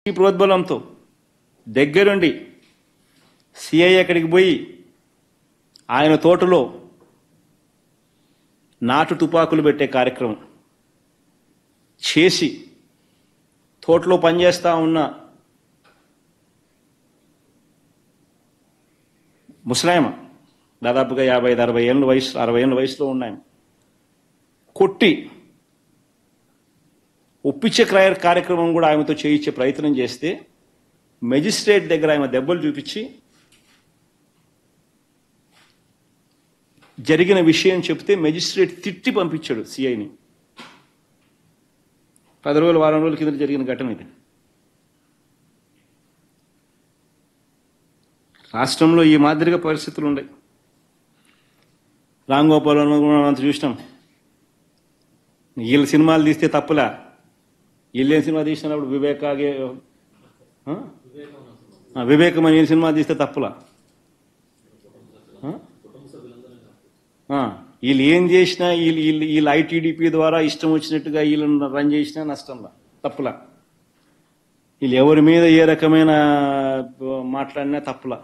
ఈ ప్రోద్బలంతో దగ్గరుండి సిఐ అక్కడికి పోయి ఆయన తోటలో నాటు తుపాకులు పెట్టే కార్యక్రమం చేసి తోటలో పనిచేస్తూ ఉన్న ముసలాయమ దాదాపుగా 50-60 ఏళ్ళ వయసు 60 ఏళ్ళ వయసులో ఉన్నాయి కొట్టి ఒప్పించే కార్యక్రమం కూడా ఆమెతో చేయించే ప్రయత్నం చేస్తే మెజిస్ట్రేట్ దగ్గర ఆమె దెబ్బలు చూపించి జరిగిన విషయం చెప్తే మెజిస్ట్రేట్ తిట్టి పంపించాడు సిఐని. 10 రోజులు వారం రోజుల కింద జరిగిన ఘటన ఇది. రాష్ట్రంలో ఈ మాదిరిగా పరిస్థితులు ఉన్నాయి. రామ్ గోపాల్ అంత చూసినాం. వీళ్ళ సినిమాలు తీస్తే తప్పులా, వీళ్ళేం సినిమా తీసినప్పుడు వివేకం అని సినిమా తీస్తే తప్పులా, వీళ్ళు ఏం చేసినా వీళ్ళు ఐటీడీపీ ద్వారా ఇష్టం వచ్చినట్టుగా వీళ్ళని రన్ చేసినా నష్టంలా, తప్పులా, వీళ్ళు ఎవరి మీద ఏ రకమైన మాట్లాడినా తప్పులా.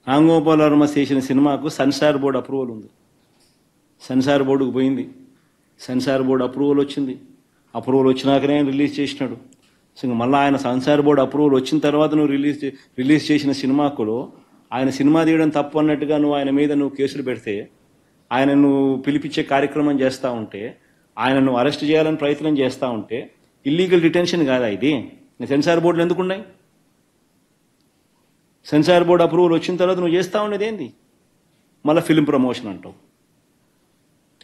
రామ్ గోపాల్ వర్మ చేసిన సినిమాకు సెన్సార్ బోర్డు అప్రూవల్ ఉంది. సెన్సార్ బోర్డుకు పోయింది, సెన్సార్ బోర్డు అప్రూవల్ వచ్చింది. అప్రూవల్ వచ్చినాకనే రిలీజ్ చేసినాడు. సో మళ్ళీ ఆయన సెన్సార్ బోర్డు అప్రూవల్ వచ్చిన తర్వాత నువ్వు రిలీజ్ చేసిన సినిమాకులో ఆయన సినిమా తీయడం తప్పు అన్నట్టుగా నువ్వు ఆయన మీద కేసులు పెడితే, ఆయన నువ్వు పిలిపించే కార్యక్రమం చేస్తూ ఉంటే, ఆయన నువ్వు అరెస్ట్ చేయాలని ప్రయత్నం చేస్తూ ఉంటే ఇల్లీగల్ డిటెన్షన్ కాదా ఇది? సెన్సార్ బోర్డులు ఎందుకు ఉన్నాయి? సెన్సార్ బోర్డు అప్రూవల్ వచ్చిన తర్వాత నువ్వు చేస్తూ ఉండేది ఏంది? మళ్ళీ ఫిలిం ప్రమోషన్ అంటావు.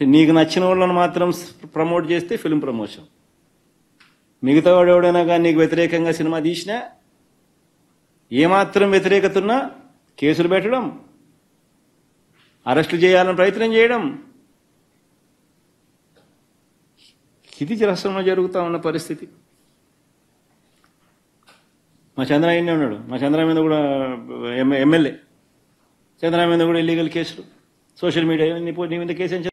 నీకు నచ్చిన వాళ్ళని మాత్రం ప్రమోట్ చేస్తే ఫిలిం ప్రమోషన్, మిగతా వాడు ఎవడైనా కానీ నీకు వ్యతిరేకంగా సినిమా తీసినా ఏమాత్రం వ్యతిరేకత ఉన్నా కేసులు పెట్టడం, అరెస్టులు చేయాలని ప్రయత్నం చేయడం, ఇది రాష్ట్రంలో జరుగుతూ ఉన్న పరిస్థితి. మా చంద్రయ్యనే ఉన్నాడు, మా చంద్ర మీద కూడా ఎమ్మెల్యే చంద్ర మీద కూడా ఇల్లీగల్ కేసులు, సోషల్ మీడియా నీ మీద కేసు